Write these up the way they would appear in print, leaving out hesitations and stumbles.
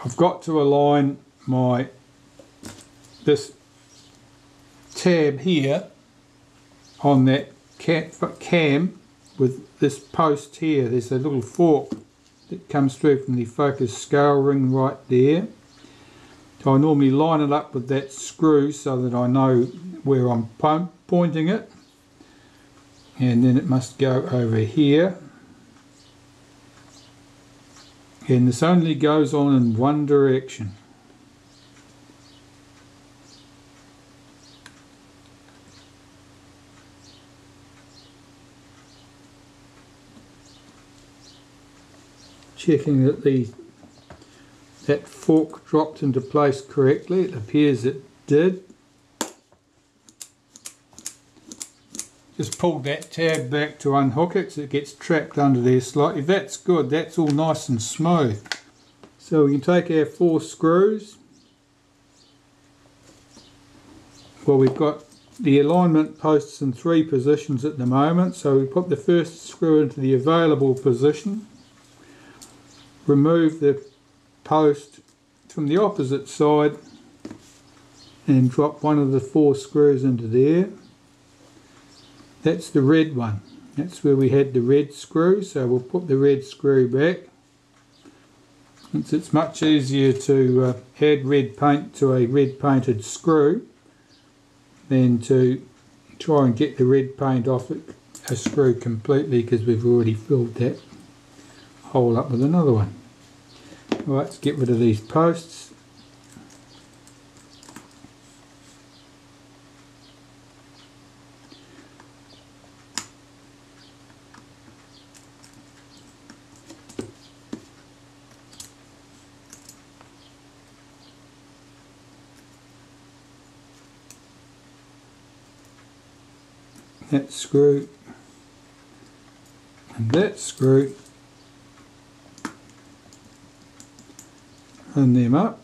I've got to align this tab here on that cam with this post here. There's a little fork that comes through from the focus scale ring right there. So I normally line it up with that screw so that I know where I'm pointing it, and then it must go over here, and this only goes on in one direction. Checking that that fork dropped into place correctly. It appears it did. Just pulled that tab back to unhook it so it gets trapped under there slightly. That's good, that's all nice and smooth. So we can take our 4 screws. Well, we've got the alignment posts in 3 positions at the moment, so we put the first screw into the available position. Remove the post from the opposite side and drop one of the 4 screws into there. That's the red one. That's where we had the red screw, so we'll put the red screw back. Since it's much easier to add red paint to a red painted screw than to try and get the red paint off a screw completely, because we've already filled that hole up with another one. Right, let's get rid of these posts. That screw and that screw. Run them up.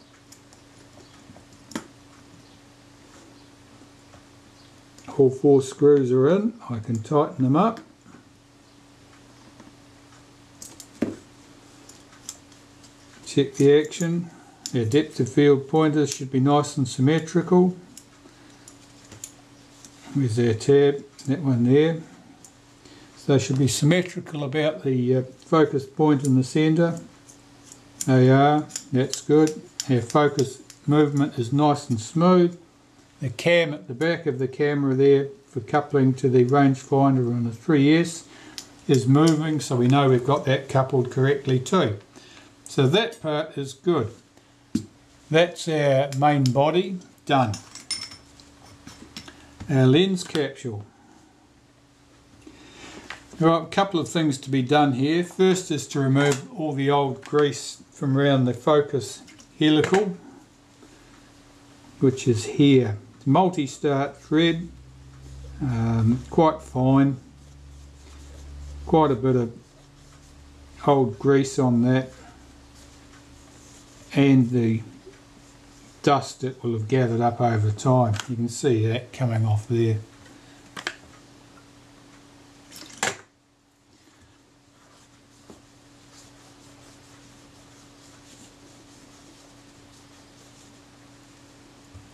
All 4 screws are in. I can tighten them up. Check the action. Our depth of field pointers should be nice and symmetrical. There's our tab, that one there. So they should be symmetrical about the focus point in the centre. They are, that's good. Our focus movement is nice and smooth. The cam at the back of the camera there for coupling to the rangefinder on the 3S is moving, so we know we've got that coupled correctly too. So that part is good. That's our main body done. Our lens capsule. Right, a couple of things to be done here. First is to remove all the old grease from around the focus helical, which is here. It's multi-start thread, quite fine, quite a bit of old grease on that, and the dust that will have gathered up over time. You can see that coming off there.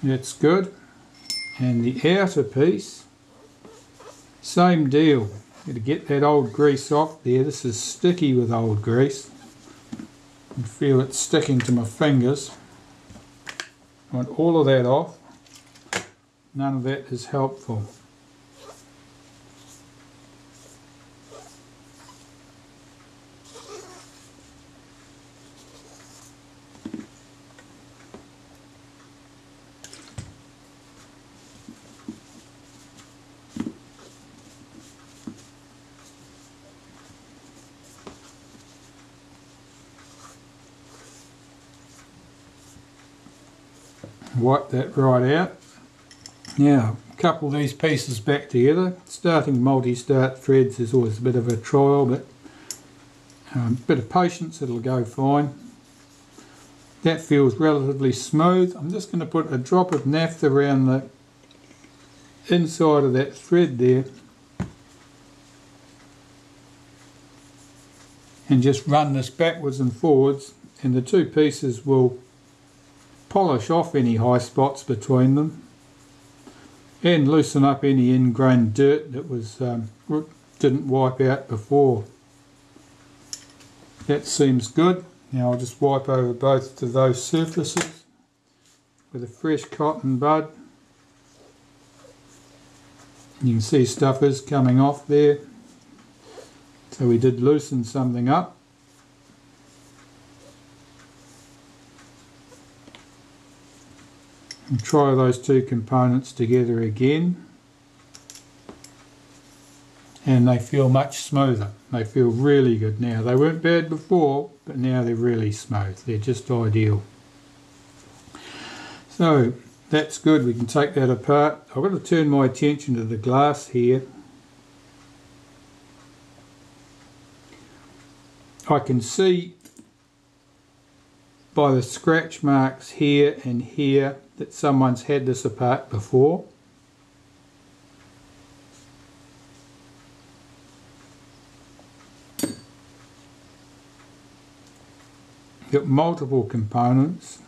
That's good. And the outer piece, same deal. Got to get that old grease off there. This is sticky with old grease. I can feel it sticking to my fingers. I want all of that off. None of that is helpful. Wipe that right out. Now couple these pieces back together. Starting multi-start threads is always a bit of a trial, but a bit of patience, it'll go fine. That feels relatively smooth. I'm just going to put a drop of naphtha around the inside of that thread there and just run this backwards and forwards and the two pieces will polish off any high spots between them and loosen up any ingrained dirt that was didn't wipe out before. That seems good. Now I'll just wipe over both of those surfaces with a fresh cotton bud. You can see stuff is coming off there, so we did loosen something up. And try those two components together again, and they feel much smoother. They feel really good now. They weren't bad before, but now they're really smooth. They're just ideal. So that's good. We can take that apart. I've got to turn my attention to the glass here. I can see by the scratch marks here and here that someone's had this apart before. Got multiple components.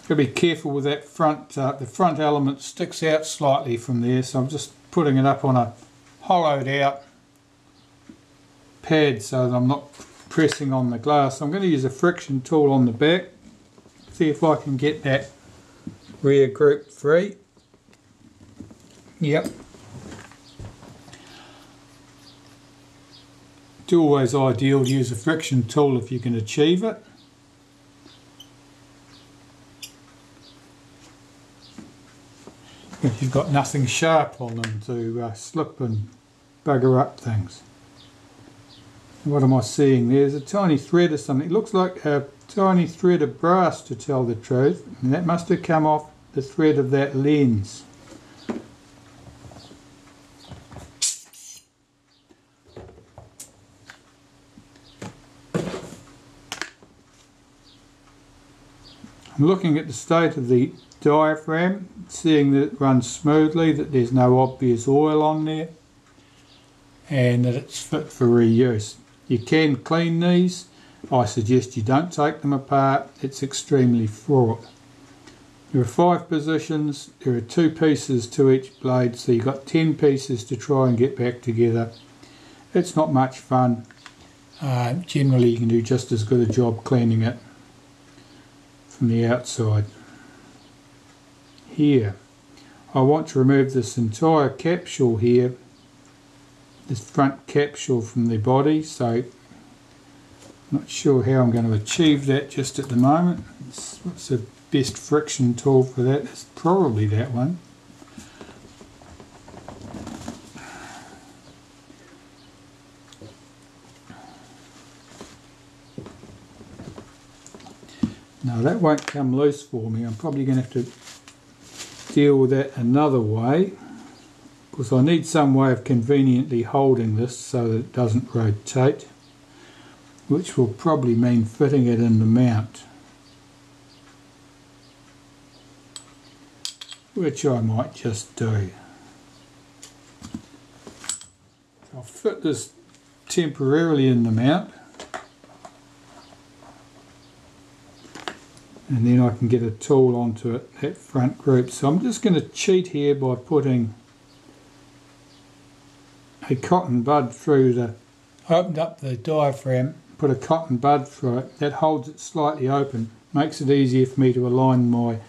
Got to be careful with that front. The front element sticks out slightly from there, so I'm just putting it up on a hollowed out pad so that I'm not pressing on the glass. I'm going to use a friction tool on the back, see if I can get that rear group free. Yep. It's always ideal to use a friction tool if you can achieve it. If you've got nothing sharp on them to slip and bugger up things. What am I seeing? There's a tiny thread or something. It looks like a tiny thread of brass, to tell the truth, and that must have come off the thread of that lens. I'm looking at the state of the diaphragm, seeing that it runs smoothly, that there's no obvious oil on there, and that it's fit for reuse. You can clean these. I suggest you don't take them apart. It's extremely fraught. There are 5 positions. There are 2 pieces to each blade, so you've got 10 pieces to try and get back together. It's not much fun. Generally you can do just as good a job cleaning it from the outside. Here, I want to remove this entire capsule here, this front capsule from the body, so I'm not sure how I'm going to achieve that just at the moment. What's the best friction tool for that? It's probably that one. No, that won't come loose for me. I'm probably going to have to deal with that another way, because I need some way of conveniently holding this so that it doesn't rotate, which will probably mean fitting it in the mount, which I might just do. I'll fit this temporarily in the mount, and then I can get a tool onto it, that front group. So I'm just going to cheat here by putting a cotton bud through the, opened up the diaphragm, put a cotton bud through it. That holds it slightly open, makes it easier for me to align my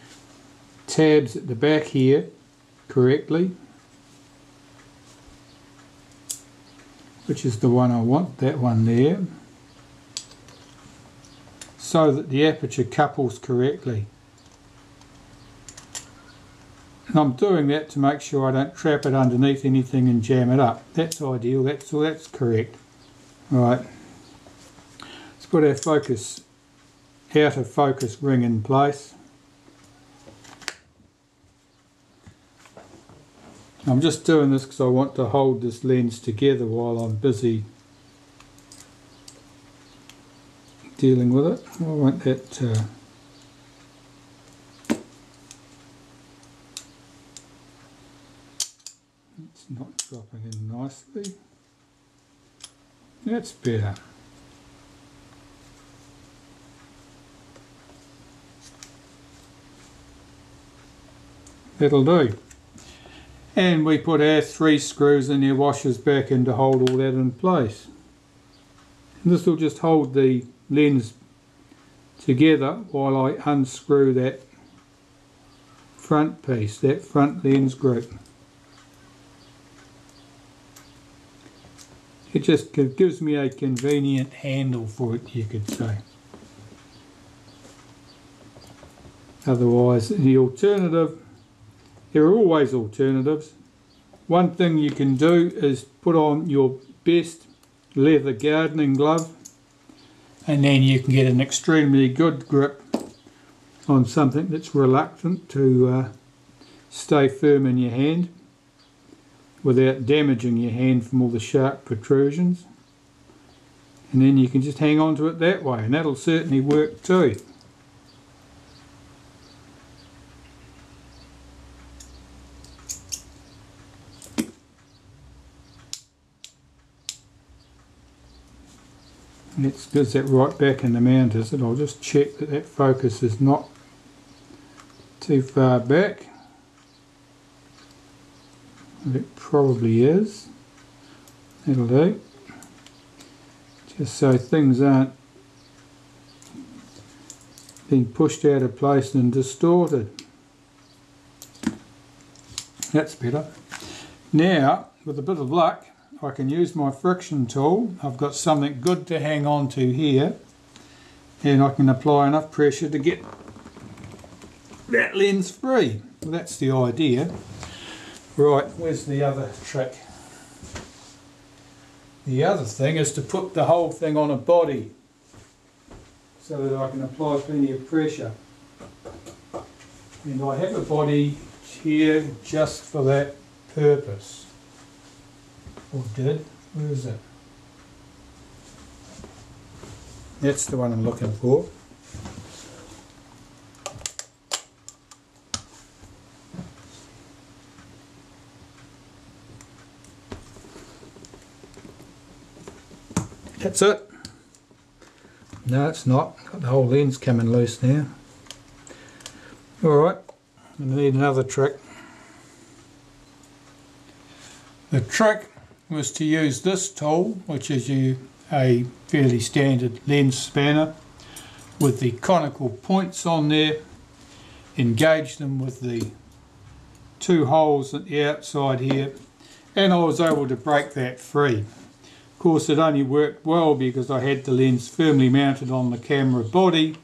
tabs at the back here correctly, which is the one I want, that one there, so that the aperture couples correctly. And I'm doing that to make sure I don't trap it underneath anything and jam it up. That's ideal, that's correct. Right, let's put our focus, out of focus ring in place. I'm just doing this because I want to hold this lens together while I'm busy dealing with it. I want that dropping in nicely. That's better. That'll do. And we put our 3 screws and their washers back in to hold all that in place. And this will just hold the lens together while I unscrew that front piece, that front lens group. It just gives me a convenient handle for it, you could say. Otherwise, the alternative, there are always alternatives. One thing you can do is put on your best leather gardening glove, and then you can get an extremely good grip on something that's reluctant to stay firm in your hand without damaging your hand from all the sharp protrusions. And then you can just hang on to it that way, and that'll certainly work too. Let's get that right back in the mount, is it? I'll just check that that focus is not too far back. It probably is. That'll do. Just so things aren't being pushed out of place and distorted. That's better. Now, with a bit of luck, I can use my friction tool. I've got something good to hang on to here, and I can apply enough pressure to get that lens free. Well, that's the idea. Right, where's the other trick? The other thing is to put the whole thing on a body so that I can apply plenty of pressure. And I have a body here just for that purpose. Or did. Where is it? That's the one I'm looking for. That's it. No, it's not. Got the whole lens coming loose now. Alright, I need another trick. The trick was to use this tool, which is a fairly standard lens spanner with the conical points on there, engage them with the 2 holes at the outside here, and I was able to break that free. Of course, it only worked well because I had the lens firmly mounted on the camera body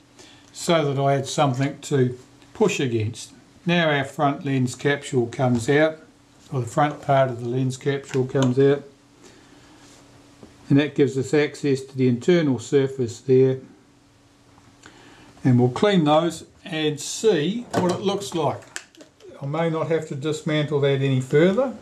so that I had something to push against. Now our front lens capsule comes out, or the front part of the lens capsule comes out, and that gives us access to the internal surface there, and we'll clean those and see what it looks like. I may not have to dismantle that any further.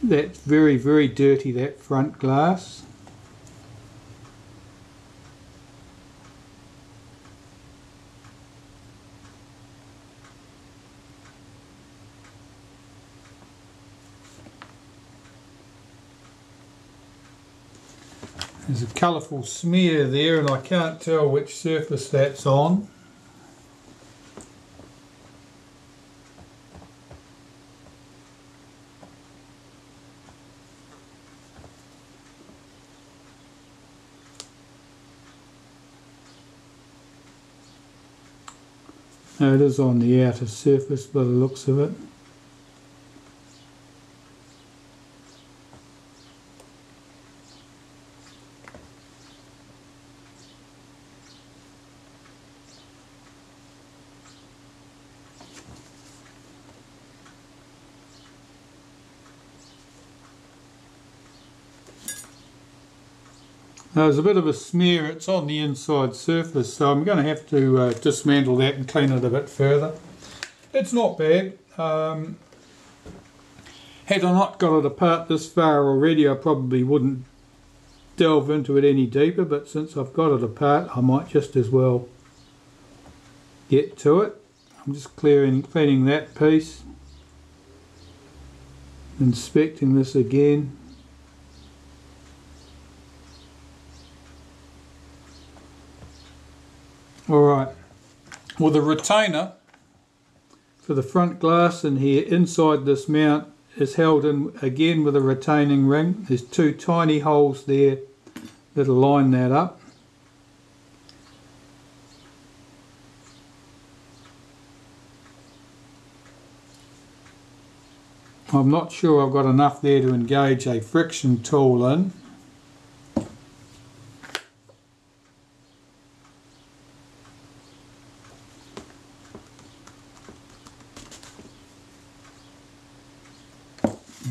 That's very, very dirty, that front glass. There's a colourful smear there, and I can't tell which surface that's on. No, it is on the outer surface by the looks of it. There's a bit of a smear, it's on the inside surface, so I'm going to have to dismantle that and clean it a bit further. It's not bad. Had I not got it apart this far already, I probably wouldn't delve into it any deeper, but since I've got it apart, I might just as well get to it. I'm just cleaning that piece, inspecting this again. Alright, well, the retainer for the front glass in here inside this mount is held in again with a retaining ring. There's two tiny holes there that'll line that up. I'm not sure I've got enough there to engage a friction tool in.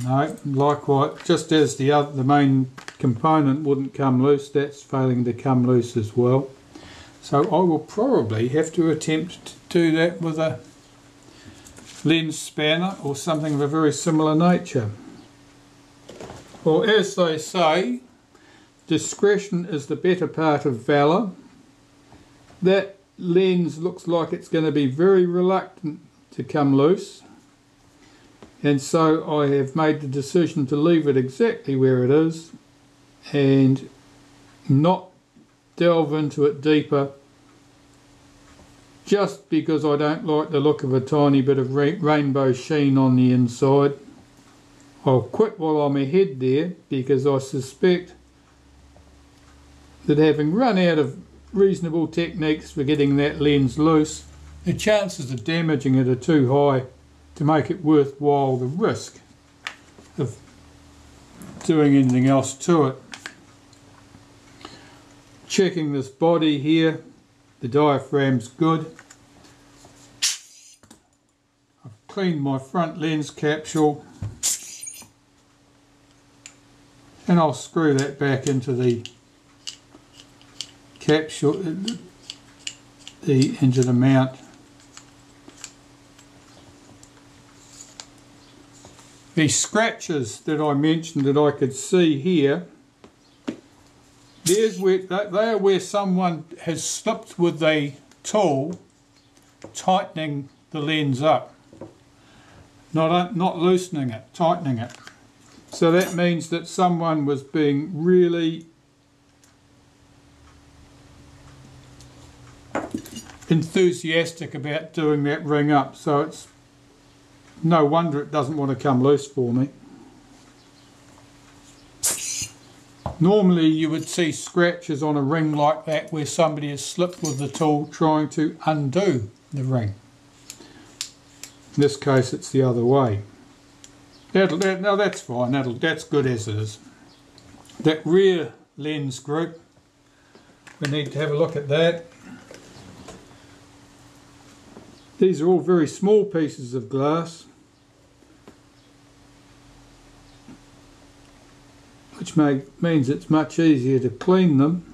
No, likewise, just as the main component wouldn't come loose, that's failing to come loose as well. So I will probably have to attempt to do that with a lens spanner or something of a very similar nature. Well, as they say, discretion is the better part of valour. That lens looks like it's going to be very reluctant to come loose, and so I have made the decision to leave it exactly where it is and not delve into it deeper, just because I don't like the look of a tiny bit of rainbow sheen on the inside. I'll quit while I'm ahead there, because I suspect that having run out of reasonable techniques for getting that lens loose, the chances of damaging it are too high to make it worthwhile the risk of doing anything else to it. Checking this body here, the diaphragm's good. I've cleaned my front lens capsule, and I'll screw that back into the capsule, into the mount. The scratches that I mentioned that I could see here, there's where they are where someone has slipped with a tool tightening the lens up, not loosening it, tightening it. So that means that someone was being really enthusiastic about doing that ring up, so it's no wonder it doesn't want to come loose for me. Normally you would see scratches on a ring like that where somebody has slipped with the tool trying to undo the ring. In this case it's the other way. No, that's fine, that's good as it is. That rear lens group, we need to have a look at that. These are all very small pieces of glass, which means it's much easier to clean them.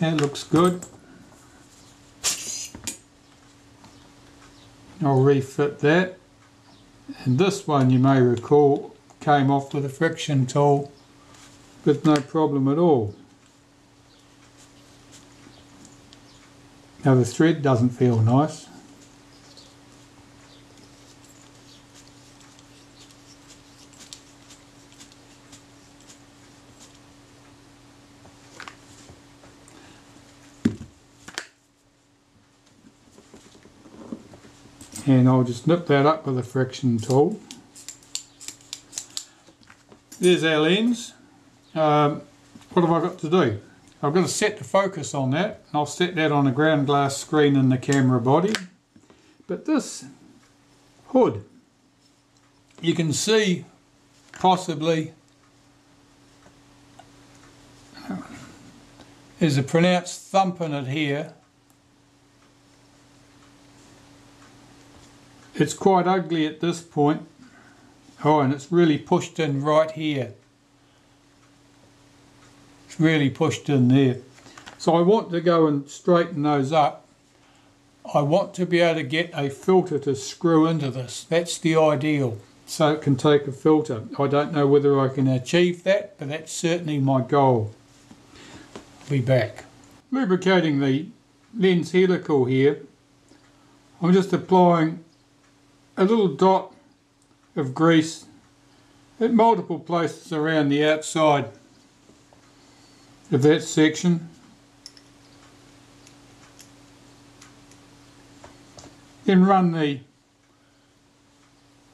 That looks good. I'll refit that. And this one, you may recall, came off with a friction tool with no problem at all. Now the thread doesn't feel nice. And I'll just nip that up with a friction tool. There's our lens. What have I got to do? I've got to set the focus on that, and I'll set that on a ground glass screen in the camera body. But this hood, you can see possibly there's a pronounced thump in it here. It's quite ugly at this point. Oh, and it's really pushed in right here. It's really pushed in there. So I want to go and straighten those up. I want to be able to get a filter to screw into this. That's the ideal. So it can take a filter. I don't know whether I can achieve that, but that's certainly my goal. I'll be back. Lubricating the lens helical here, I'm just applying a little dot of grease at multiple places around the outside of that section. Then run the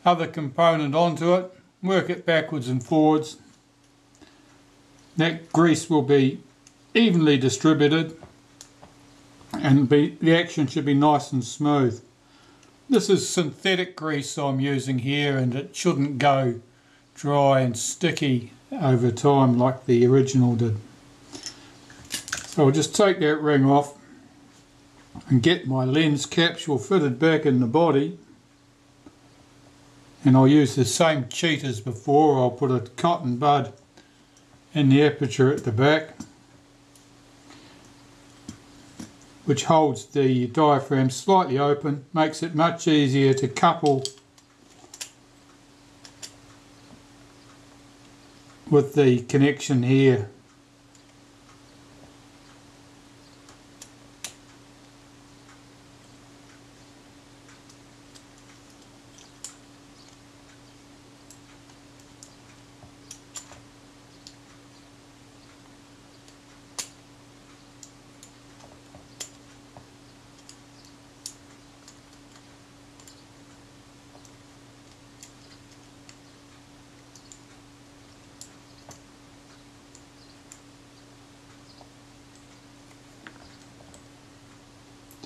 other component onto it, work it backwards and forwards. That grease will be evenly distributed and the action should be nice and smooth. This is synthetic grease I'm using here, and it shouldn't go dry and sticky over time like the original did. So I'll just take that ring off and get my lens capsule fitted back in the body, and I'll use the same cheat as before. I'll put a cotton bud in the aperture at the back, which holds the diaphragm slightly open, makes it much easier to couple with the connection here.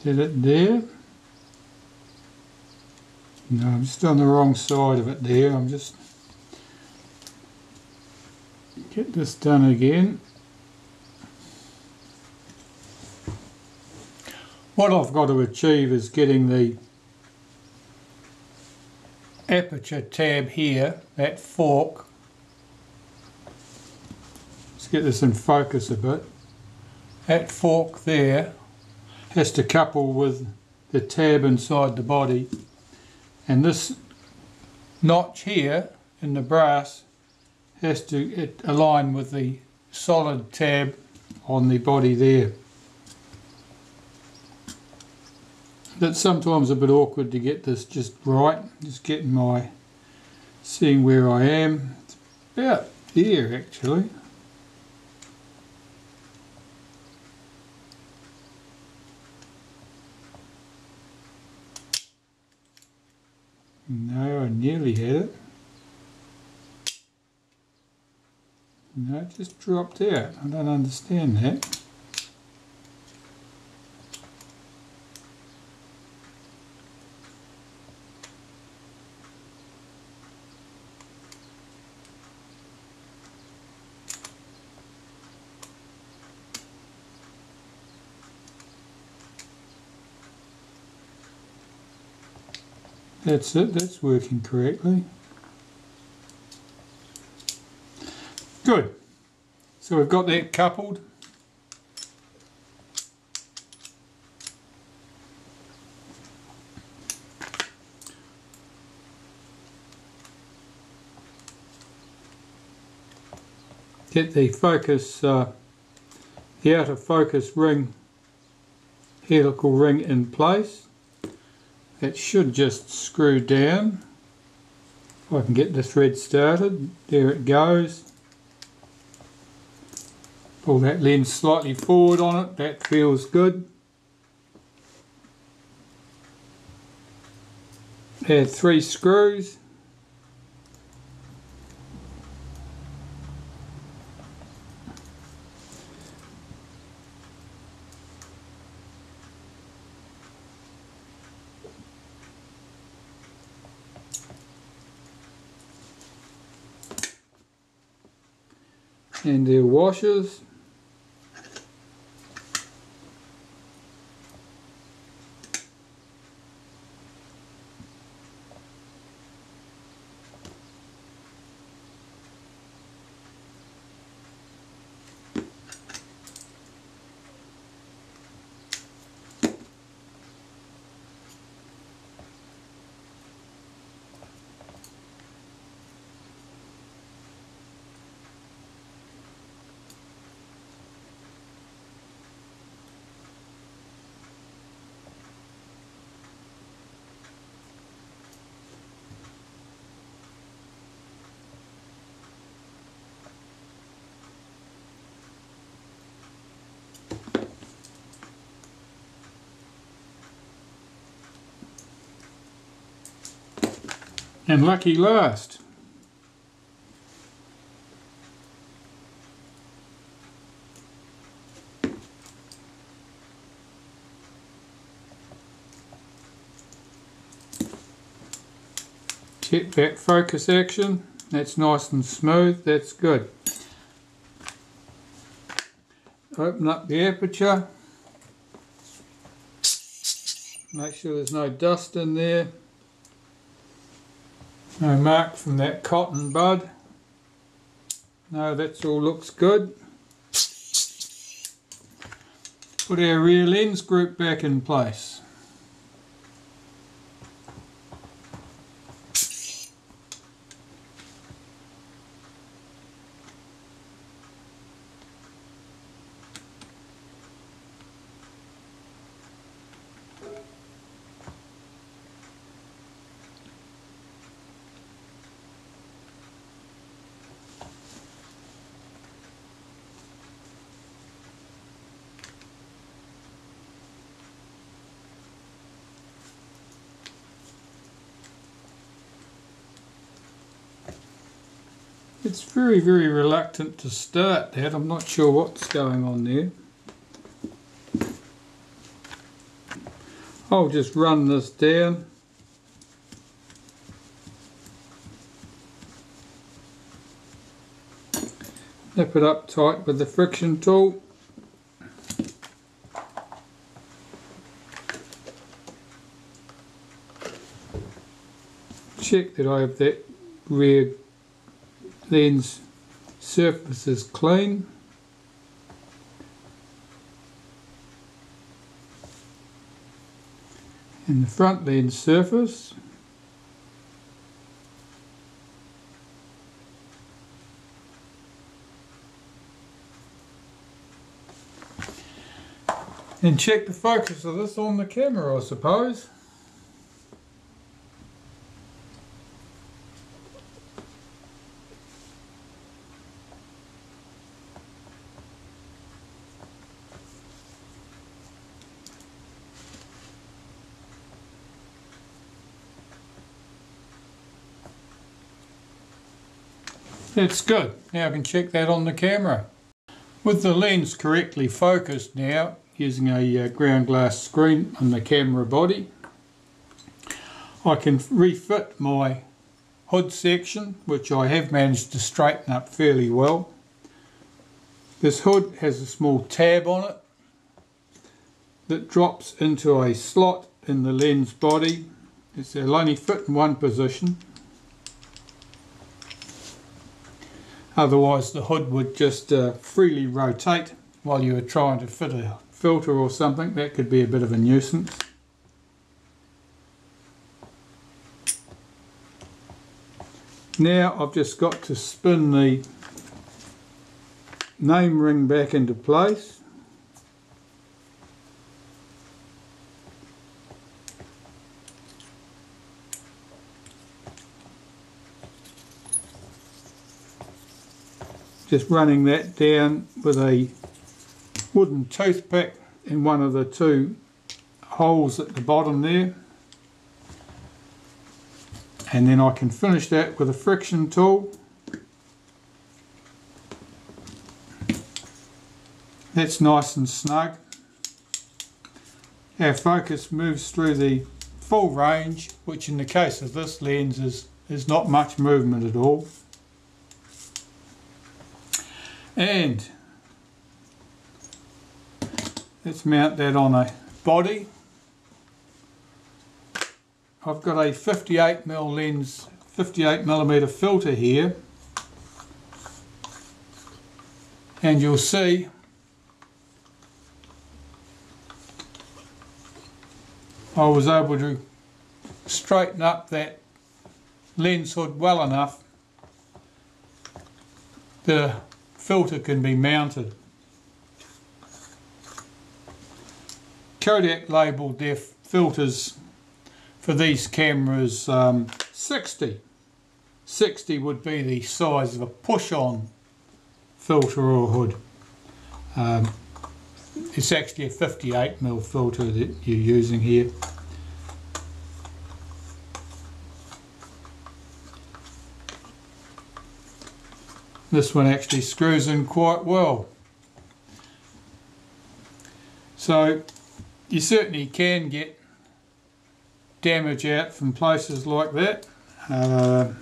Did it there? No, I'm just on the wrong side of it there. I'm just get this done again. What I've got to achieve is getting the aperture tab here, that fork. Let's get this in focus a bit. That fork there has to couple with the tab inside the body, and this notch here in the brass has to align with the solid tab on the body there. That's sometimes a bit awkward to get this just right, just seeing where I am. It's about here actually. No, I nearly had it. No, it just dropped out. I don't understand that. That's it, that's working correctly. Good. So we've got that coupled. Get the focus, the outer focus ring, helical ring in place. That should just screw down. If I can get the thread started, there it goes. Pull that lens slightly forward on it, that feels good. Add 3 screws. And their washers. And lucky last, check that focus action. That's nice and smooth, that's good. Open up the aperture, make sure there's no dust in there, no mark from that cotton bud. No, that all looks good. Put our rear lens group back in place. It's very reluctant to start that. I'm not sure what's going on there. I'll just run this down. Nip it up tight with the friction tool. Check that I have that rear lens surface is clean. And the front lens surface. And check the focus of this on the camera, I suppose. That's good. Now I can check that on the camera. With the lens correctly focused now, using a ground glass screen on the camera body, I can refit my hood section, which I have managed to straighten up fairly well. This hood has a small tab on it that drops into a slot in the lens body. It'll only fit in one position. Otherwise the hood would just freely rotate while you were trying to fit a filter or something. That could be a bit of a nuisance. Now I've just got to spin the name ring back into place. Just running that down with a wooden toothpick in one of the two holes at the bottom there, and then I can finish that with a friction tool. That's nice and snug. Our focus moves through the full range, which in the case of this lens is not much movement at all. And let's mount that on a body. I've got a 58mm lens, 58mm filter here, and you'll see I was able to straighten up that lens hood well enough the filter can be mounted. Kodak labelled their filters for these cameras 60. 60 would be the size of a push-on filter or hood. It's actually a 58mm filter that you're using here. This one actually screws in quite well. So you certainly can get damage out from places like that. I've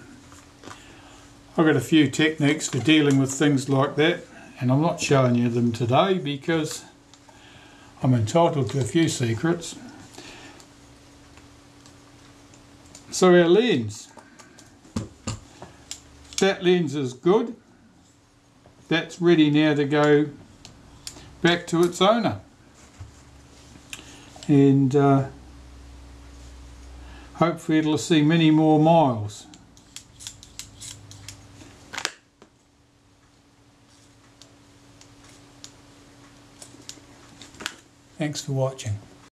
got a few techniques for dealing with things like that, and I'm not showing you them today because I'm entitled to a few secrets. So our lens. That lens is good. That's ready now to go back to its owner. And hopefully it'll see many more miles. Thanks for watching.